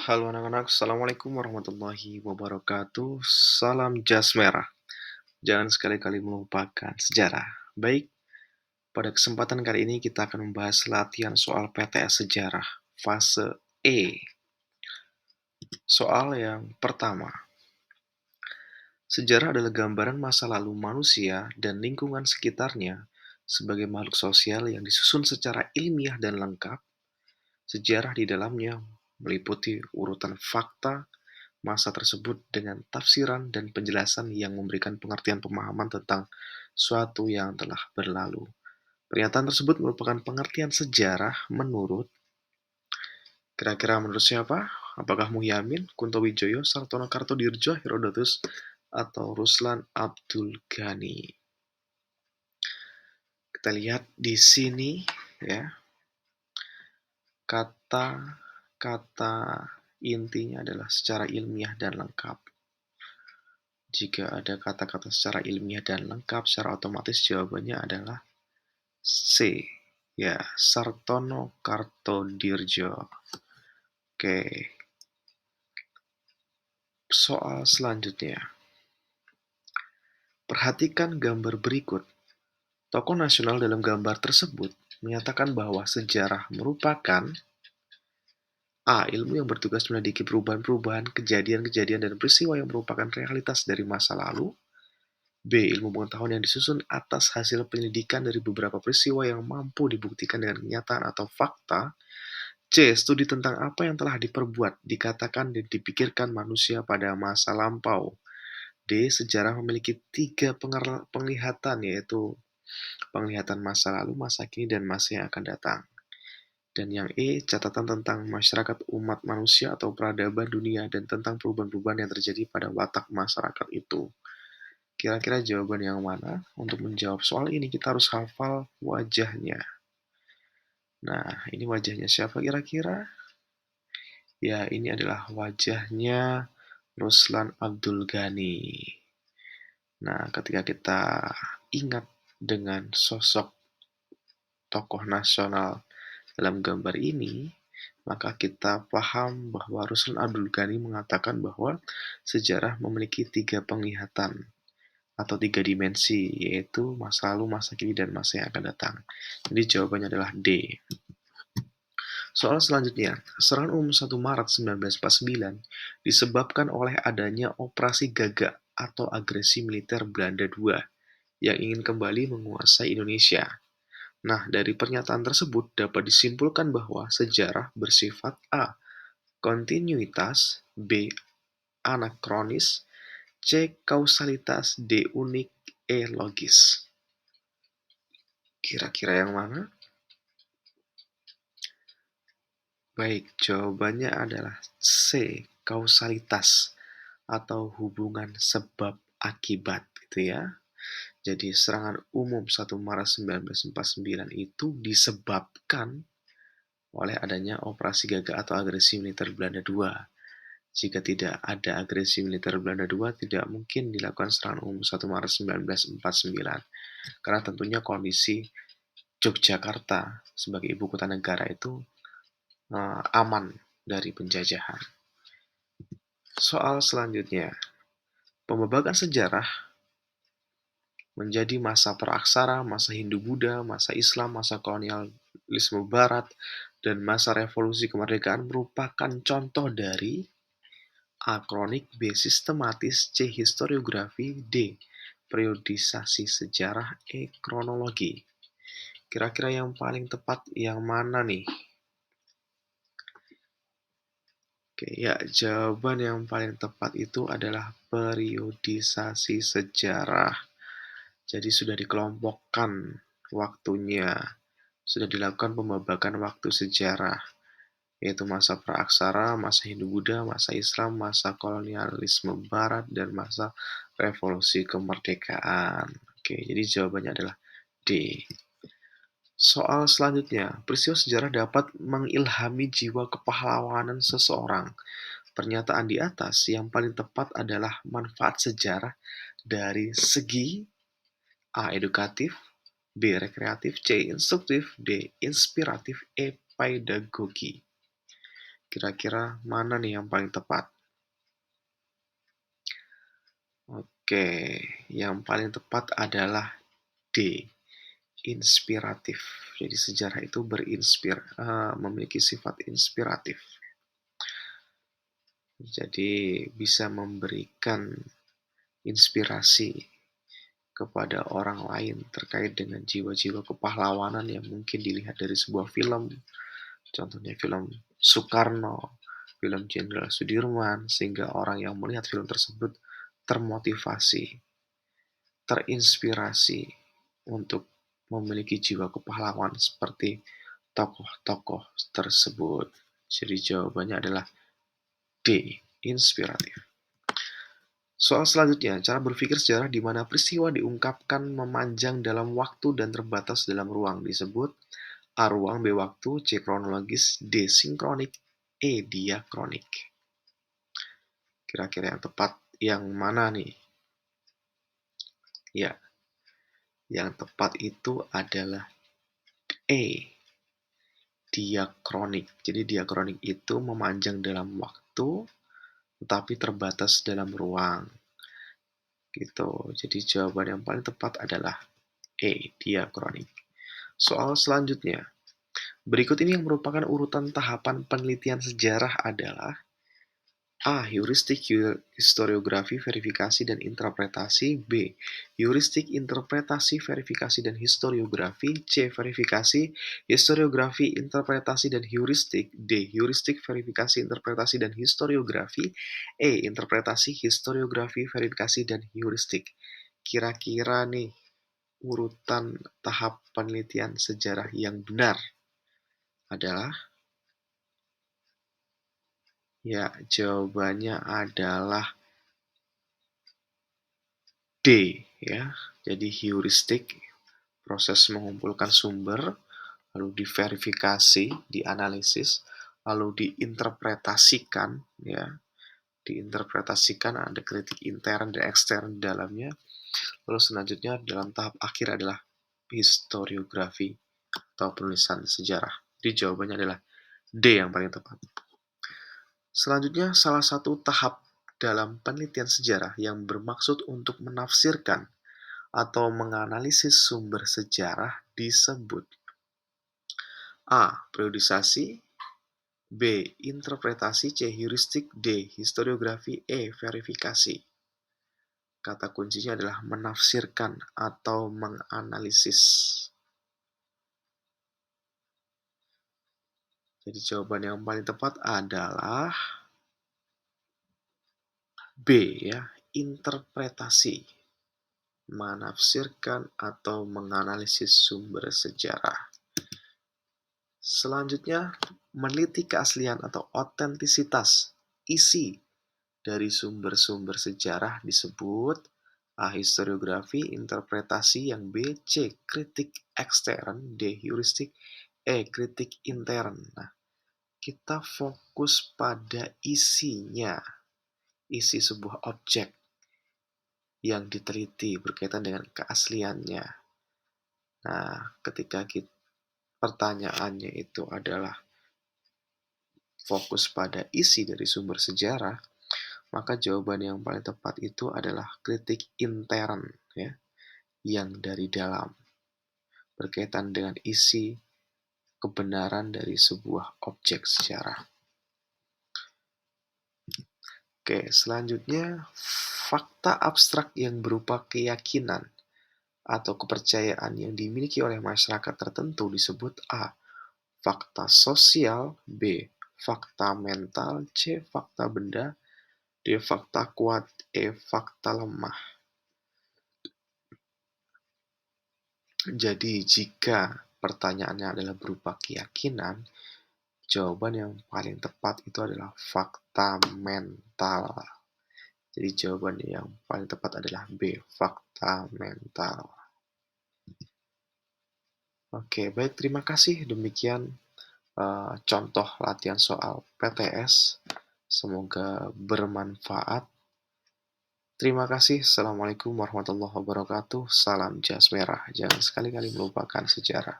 Halo anak-anak, Assalamualaikum warahmatullahi wabarakatuh. Salam jas merah. Jangan sekali-kali melupakan sejarah. Baik, pada kesempatan kali ini kita akan membahas latihan soal PTS sejarah fase E. Soal yang pertama. Sejarah adalah gambaran masa lalu manusia dan lingkungan sekitarnya sebagai makhluk sosial yang disusun secara ilmiah dan lengkap. Sejarah di dalamnya meliputi urutan fakta, masa tersebut dengan tafsiran dan penjelasan yang memberikan pengertian pemahaman tentang suatu yang telah berlalu. Pernyataan tersebut merupakan pengertian sejarah menurut kira-kira menurut siapa? Apakah Muhyamin, Kuntowijoyo, Sartono Kartodirjo, Herodotus, atau Ruslan Abdul Ghani? Kita lihat di sini ya, kata-kata intinya adalah secara ilmiah dan lengkap. Jika ada kata-kata secara ilmiah dan lengkap, secara otomatis jawabannya adalah C. Ya, Sartono Kartodirjo. Oke, soal selanjutnya. Perhatikan gambar berikut. Tokoh nasional dalam gambar tersebut menyatakan bahwa sejarah merupakan A. Ilmu yang bertugas menyelidiki perubahan-perubahan, kejadian-kejadian, dan peristiwa yang merupakan realitas dari masa lalu. B. Ilmu pengetahuan yang disusun atas hasil penyelidikan dari beberapa peristiwa yang mampu dibuktikan dengan kenyataan atau fakta. C. Studi tentang apa yang telah diperbuat, dikatakan, dan dipikirkan manusia pada masa lampau. D. Sejarah memiliki tiga penglihatan, yaitu penglihatan masa lalu, masa kini, dan masa yang akan datang. Dan yang E. Catatan tentang masyarakat umat manusia atau peradaban dunia dan tentang perubahan-perubahan yang terjadi pada watak masyarakat itu. Kira-kira jawaban yang mana? Untuk menjawab soal ini kita harus hafal wajahnya. Nah, ini wajahnya siapa kira-kira? Ya, ini adalah wajahnya Ruslan Abdul Ghani. Nah, ketika kita ingat dengan sosok tokoh nasional dalam gambar ini, maka kita paham bahwa Ruslan Abdul Ghani mengatakan bahwa sejarah memiliki tiga penglihatan atau tiga dimensi, yaitu masa lalu, masa kini, dan masa yang akan datang. Jadi jawabannya adalah D. Soal selanjutnya, serangan umum 1 Maret 1949 disebabkan oleh adanya operasi gagak atau agresi militer Belanda II yang ingin kembali menguasai Indonesia. Nah, dari pernyataan tersebut dapat disimpulkan bahwa sejarah bersifat A. Kontinuitas, B. Anakronis, C. Kausalitas, D. Unik, E. Logis. Kira-kira yang mana? Baik, jawabannya adalah C. Kausalitas atau hubungan sebab akibat gitu ya. Jadi serangan umum 1 Maret 1949 itu disebabkan oleh adanya operasi gagak atau agresi militer Belanda II. Jika tidak ada agresi militer Belanda II, tidak mungkin dilakukan serangan umum 1 Maret 1949. Karena tentunya kondisi Yogyakarta sebagai ibu kota negara itu aman dari penjajahan. Soal selanjutnya, pembabakan sejarah menjadi masa praaksara, masa Hindu-Buddha, masa Islam, masa kolonialisme Barat, dan masa revolusi kemerdekaan merupakan contoh dari A. Kronik, B. Sistematis, C. Historiografi, D. Periodisasi sejarah, E. Kronologi. Kira-kira yang paling tepat yang mana nih? Oke, ya, jawaban yang paling tepat itu adalah periodisasi sejarah. Jadi sudah dikelompokkan waktunya, sudah dilakukan pembabakan waktu sejarah, yaitu masa praaksara, masa Hindu-Buddha, masa Islam, masa kolonialisme Barat, dan masa revolusi kemerdekaan. Oke, jadi jawabannya adalah D. Soal selanjutnya, peristiwa sejarah dapat mengilhami jiwa kepahlawanan seseorang. Pernyataan di atas yang paling tepat adalah manfaat sejarah dari segi A. Edukatif, B. Rekreatif, C. Instruktif, D. Inspiratif, E. Pedagogi. Kira-kira mana nih yang paling tepat? Oke, yang paling tepat adalah D, inspiratif. Jadi sejarah itu memiliki sifat inspiratif. Jadi bisa memberikan inspirasi kepada orang lain terkait dengan jiwa-jiwa kepahlawanan yang mungkin dilihat dari sebuah film. Contohnya film Soekarno, film Jenderal Sudirman, sehingga orang yang melihat film tersebut termotivasi, terinspirasi untuk memiliki jiwa kepahlawan seperti tokoh-tokoh tersebut. Jadi jawabannya adalah D, inspiratif. Soal selanjutnya, cara berpikir sejarah di mana peristiwa diungkapkan memanjang dalam waktu dan terbatas dalam ruang disebut A. Ruang, B. Waktu, C. Kronologis, D. Sinkronik, E. Diakronik. Kira-kira yang tepat yang mana nih? Ya, yang tepat itu adalah E. Diakronik. Jadi diakronik itu memanjang dalam waktu, tetapi terbatas dalam ruang. Gitu. Jadi jawaban yang paling tepat adalah E. Diakronik. Soal selanjutnya. Berikut ini yang merupakan urutan tahapan penelitian sejarah adalah A. Heuristik historiografi, verifikasi, dan interpretasi. B. Heuristik interpretasi, verifikasi, dan historiografi. C. Verifikasi, historiografi, interpretasi, dan heuristik. D. Heuristik, verifikasi, interpretasi, dan historiografi. E. Interpretasi, historiografi, verifikasi, dan heuristik. Kira-kira nih urutan tahap penelitian sejarah yang benar adalah ya, jawabannya adalah D ya. Jadi heuristik, proses mengumpulkan sumber, lalu diverifikasi, dianalisis, lalu diinterpretasikan ya. Diinterpretasikan ada kritik intern dan ekstern di dalamnya. Lalu selanjutnya dalam tahap akhir adalah historiografi atau penulisan sejarah. Jadi jawabannya adalah D yang paling tepat. Selanjutnya, salah satu tahap dalam penelitian sejarah yang bermaksud untuk menafsirkan atau menganalisis sumber sejarah disebut A. Periodisasi, B. Interpretasi, C. Heuristik, D. Historiografi, E. Verifikasi. Kata kuncinya adalah menafsirkan atau menganalisis. Jadi jawaban yang paling tepat adalah B ya, interpretasi. Menafsirkan atau menganalisis sumber sejarah. Selanjutnya, meneliti keaslian atau otentisitas isi dari sumber-sumber sejarah disebut A. Historiografi, interpretasi, yang B. C. Kritik ekstern, D. Heuristik, E. Kritik intern. Nah, kita fokus pada isinya, isi sebuah objek yang diteliti berkaitan dengan keasliannya. Nah, ketika pertanyaannya itu adalah fokus pada isi dari sumber sejarah, maka jawaban yang paling tepat itu adalah kritik intern ya, yang dari dalam berkaitan dengan isi kebenaran dari sebuah objek sejarah. Oke, selanjutnya fakta abstrak yang berupa keyakinan atau kepercayaan yang dimiliki oleh masyarakat tertentu disebut A. Fakta sosial, B. Fakta mental, C. Fakta benda, D. Fakta kuat, E. Fakta lemah. Jadi jika pertanyaannya adalah berupa keyakinan, jawaban yang paling tepat itu adalah fakta mental. Jadi jawaban yang paling tepat adalah B. Fakta mental. Oke, baik, terima kasih. Demikian contoh latihan soal PTS. Semoga bermanfaat. Terima kasih. Assalamualaikum warahmatullahi wabarakatuh. Salam jas merah. Jangan sekali-kali melupakan sejarah.